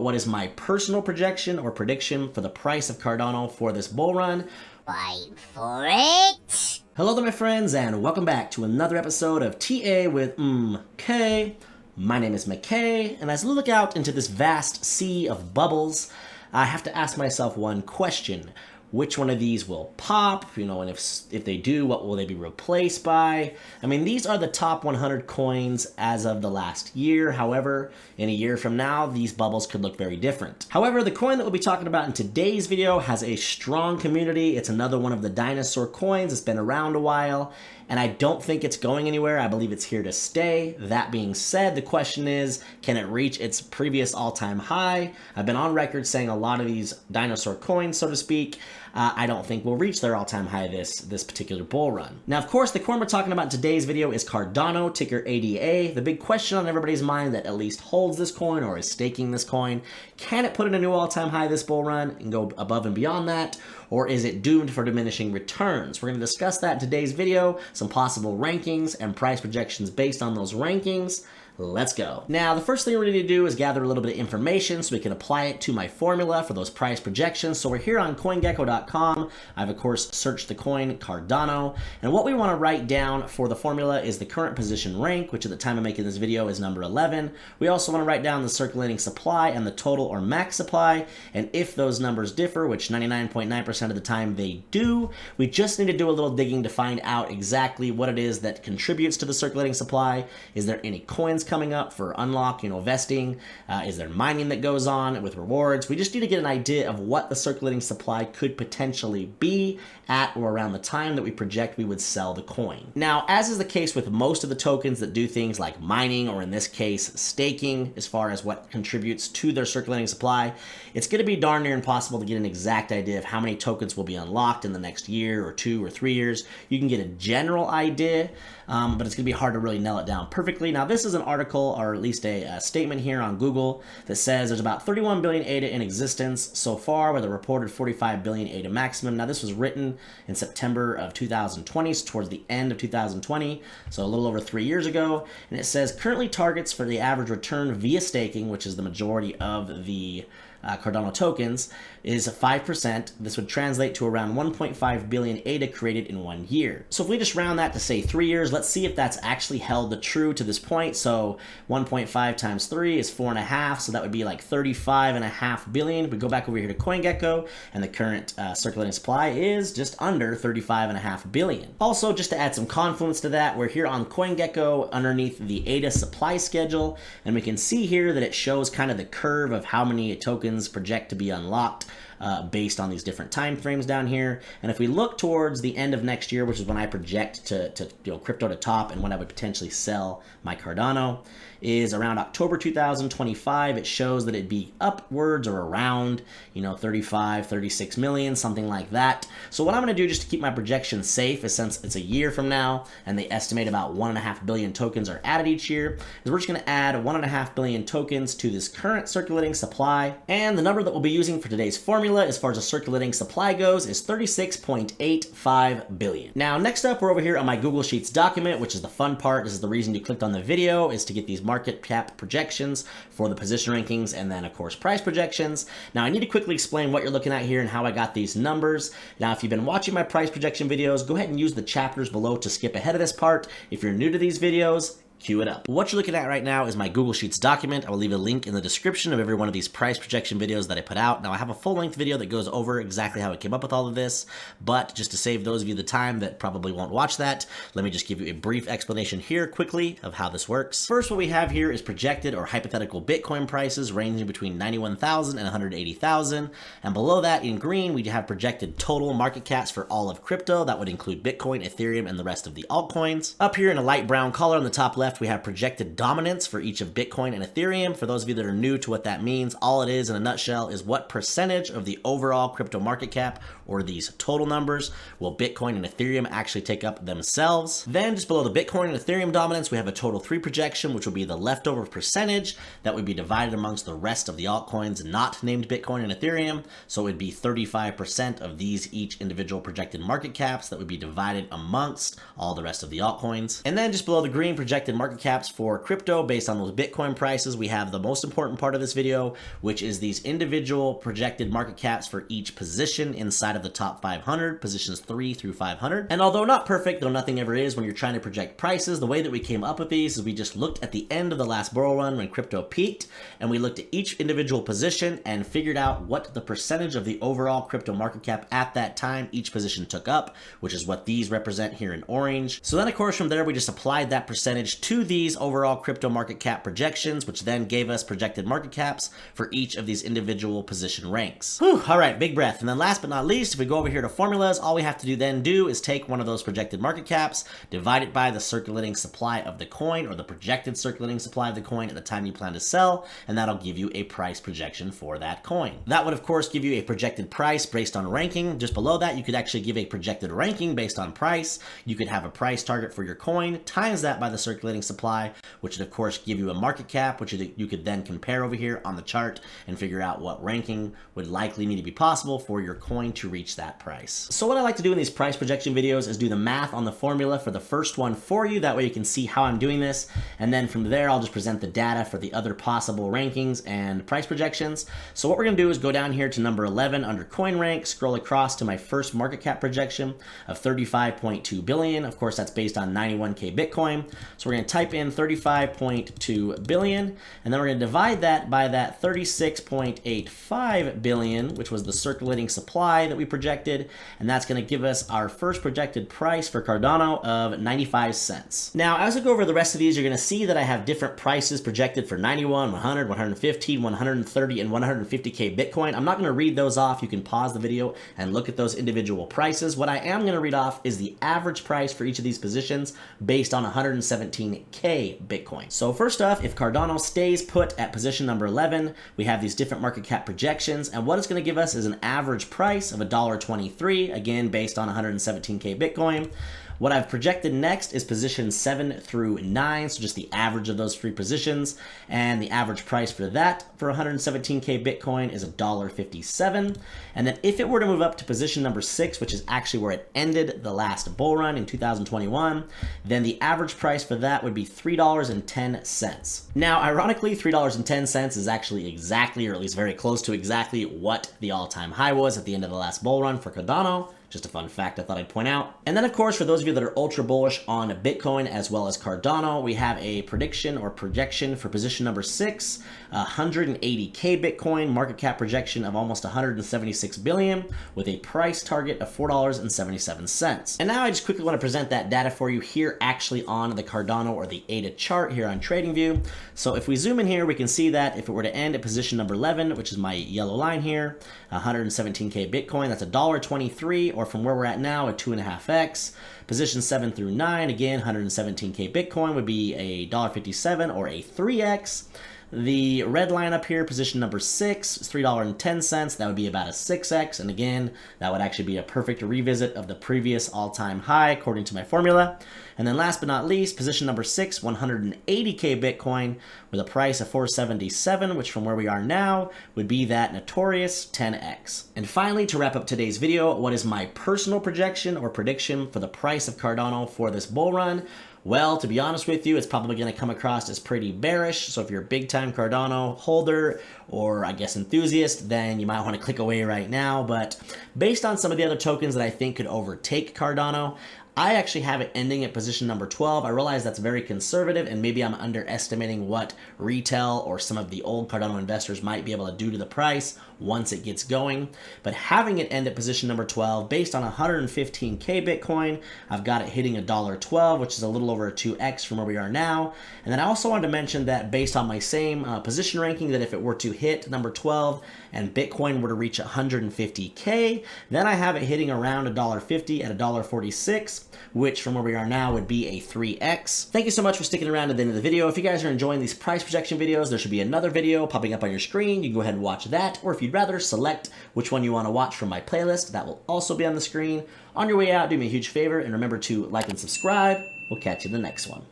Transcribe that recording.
what is my personal projection or prediction for the price of Cardano for this bull run. Wait for it! Hello there, my friends, and welcome back to another episode of TA with MK. My name is McKay, and as I look out into this vast sea of bubbles, I have to ask myself one question. Which one of these will pop? And if they do, what will they be replaced by? I mean, these are the top 100 coins as of the last year. However, in a year from now, these bubbles could look very different. However, the coin that we'll be talking about in today's video has a strong community. It's another one of the dinosaur coins. It's been around a while, and I don't think it's going anywhere. I believe it's here to stay. That being said, the question is, can it reach its previous all-time high? I've been on record saying a lot of these dinosaur coins, so to speak, I don't think will reach their all-time high this particular bull run. Now, of course, the coin we're talking about in today's video is Cardano, ticker ADA. The big question on everybody's mind that at least holds this coin or is staking this coin, can it put in a new all-time high this bull run and go above and beyond that? Or is it doomed for diminishing returns? We're going to discuss that in today's video, some possible rankings and price projections based on those rankings. Let's go. Now, the first thing we need to do is gather a little bit of information so we can apply it to my formula for those price projections. So we're here on CoinGecko.com. I've, of course, searched the coin Cardano. And what we want to write down for the formula is the current position rank, which at the time of making this video is number 11. We also want to write down the circulating supply and the total or max supply. And if those numbers differ, which 99.9% of the time they do, we just need to do a little digging to find out exactly what it is that contributes to the circulating supply. Is there any coins coming up for unlock, vesting? Is there mining that goes on with rewards? We just need to get an idea of what the circulating supply could potentially be at or around the time that we project we would sell the coin. Now, as is the case with most of the tokens that do things like mining, or in this case, staking, as far as what contributes to their circulating supply, it's going to be darn near impossible to get an exact idea of how many tokens will be unlocked in the next year or 2 or 3 years. You can get a general idea, but it's going to be hard to really nail it down perfectly. Now, this is an article, or at least a statement here on Google, that says there's about 31 billion ADA in existence so far, with a reported 45 billion ADA maximum. Now, this was written in September of 2020, so towards the end of 2020, so a little over 3 years ago. And it says currently targets for the average return via staking, which is the majority of the Cardano tokens, is 5%. This would translate to around 1.5 billion ADA created in 1 year. So if we just round that to say 3 years, let's see if that's actually held true to this point. So 1.5 times 3 is 4.5, so that would be like 35.5 billion. We go back over here to CoinGecko, and the current circulating supply is just under 35.5 billion. Also, just to add some confluence to that, we're here on CoinGecko underneath the ADA supply schedule, and we can see here that it shows kind of the curve of how many tokens project to be unlocked based on these different time frames down here. And if we look towards the end of next year, which is when I project to crypto to top and when I would potentially sell my Cardano, is around October 2025. It shows that it'd be upwards or around 35, 36 million, something like that. So what I'm going to do, just to keep my projection safe, is since it's a year from now and they estimate about 1.5 billion tokens are added each year, is we're just going to add 1.5 billion tokens to this current circulating supply. And the number that we'll be using for today's formula as far as the circulating supply goes is 36.85 billion. Now, next up, we're over here on my Google Sheets document, which is the fun part. This is the reason you clicked on the video, is to get these market cap projections for the position rankings and then, of course, price projections. Now, I need to quickly explain what you're looking at here and how I got these numbers. Now, if you've been watching my price projection videos, go ahead and use the chapters below to skip ahead of this part. If you're new to these videos, cue it up. What you're looking at right now is my Google Sheets document. I will leave a link in the description of every one of these price projection videos that I put out. Now, I have a full-length video that goes over exactly how I came up with all of this, but just to save those of you the time that probably won't watch that, let me just give you a brief explanation here quickly of how this works. First, what we have here is projected or hypothetical Bitcoin prices ranging between 91,000 and 180,000, and below that in green, we have projected total market caps for all of crypto. That would include Bitcoin, Ethereum, and the rest of the altcoins. Up here in a light brown color on the top left, we have projected dominance for each of Bitcoin and Ethereum. For those of you that are new to what that means, all it is in a nutshell is what percentage of the overall crypto market cap, or these total numbers, will Bitcoin and Ethereum actually take up themselves. Then just below the Bitcoin and Ethereum dominance, we have a total 3 projection, which will be the leftover percentage that would be divided amongst the rest of the altcoins not named Bitcoin and Ethereum. So it would be 35% of these each individual projected market caps that would be divided amongst all the rest of the altcoins. And then just below the green projected market caps for crypto based on those Bitcoin prices, we have the most important part of this video, which is these individual projected market caps for each position inside of the top 500, positions 3 through 500. And although not perfect, though nothing ever is when you're trying to project prices, the way that we came up with these is we just looked at the end of the last bull run when crypto peaked, and we looked at each individual position and figured out what the percentage of the overall crypto market cap at that time each position took up, which is what these represent here in orange. So then, of course, from there, we just applied that percentage to these overall crypto market cap projections, which then gave us projected market caps for each of these individual position ranks. Whew, all right, big breath. And then last but not least, if we go over here to formulas, all we have to do is take one of those projected market caps, divide it by the circulating supply of the coin, or the projected circulating supply of the coin at the time you plan to sell, and that'll give you a price projection for that coin. That would, of course, give you a projected price based on ranking. Just below that, you could actually give a projected ranking based on price. You could have a price target for your coin, times that by the circulating supply, which would, of course, give you a market cap, which you could then compare over here on the chart and figure out what ranking would likely need to be possible for your coin to reach that price. So what I like to do in these price projection videos is do the math on the formula for the first one for you. That way you can see how I'm doing this. And then from there, I'll just present the data for the other possible rankings and price projections. So what we're going to do is go down here to number 11 under coin rank, scroll across to my first market cap projection of 35.2 billion. Of course, that's based on 91K Bitcoin. So we're going to type in 35.2 billion, and then we're going to divide that by that 36.85 billion, which was the circulating supply that we projected, and that's going to give us our first projected price for Cardano of 95 cents. Now, as I go over the rest of these, you're going to see that I have different prices projected for 91, 100, 115, 130, and 150K Bitcoin. I'm not going to read those off. You can pause the video and look at those individual prices. What I am going to read off is the average price for each of these positions based on 117K Bitcoin. So first off, if Cardano stays put at position number 11, we have these different market cap projections, and what it's going to give us is an average price of $1.23, again based on 117K Bitcoin. What I've projected next is positions 7 through 9, so just the average of those three positions, and the average price for that for 117K Bitcoin is $1.57. And then if it were to move up to position number 6, which is actually where it ended the last bull run in 2021, then the average price for that would be $3.10. Now, ironically, $3.10 is actually exactly, or at least very close to exactly, what the all-time high was at the end of the last bull run for Cardano. Just a fun fact I thought I'd point out. And then, of course, for those of you that are ultra bullish on Bitcoin as well as Cardano, we have a prediction or projection for position number 6, 180K Bitcoin, market cap projection of almost 176 billion, with a price target of $4.77. And now I just quickly want to present that data for you here actually on the Cardano or the ADA chart here on TradingView. So if we zoom in here, we can see that if it were to end at position number 11, which is my yellow line here, 117K Bitcoin, that's $1.23, or from where we're at now, a 2.5x. Position 7 through 9, again, 117K Bitcoin would be a $1.57 or a 3x. The red line up here, position number 6, is $3.10. That would be about a 6x. And again, that would actually be a perfect revisit of the previous all-time high, according to my formula. And then last but not least, position number 6, 180K Bitcoin with a price of $4.77, which from where we are now would be that notorious 10x. And finally, to wrap up today's video, what is my personal projection or prediction for the price of Cardano for this bull run? Well, to be honest with you, it's probably going to come across as pretty bearish. So if you're a big-time Cardano holder or, I guess, enthusiast, then you might want to click away right now. But based on some of the other tokens that I think could overtake Cardano, I actually have it ending at position number 12. I realize that's very conservative, and maybe I'm underestimating what retail or some of the old Cardano investors might be able to do to the price once it gets going. But having it end at position number 12, based on 115K Bitcoin, I've got it hitting $1.12, which is a little over a 2x from where we are now. And then I also wanted to mention that based on my same position ranking, that if it were to hit number 12 and Bitcoin were to reach 150K, then I have it hitting around $1.50 at $1.46, which from where we are now would be a 3x. Thank you so much for sticking around to the end of the video. If you guys are enjoying these price projection videos, there should be another video popping up on your screen. You can go ahead and watch that, or if you'd rather, select which one you want to watch from my playlist. That will also be on the screen. On your way out, do me a huge favor and remember to like and subscribe. We'll catch you in the next one.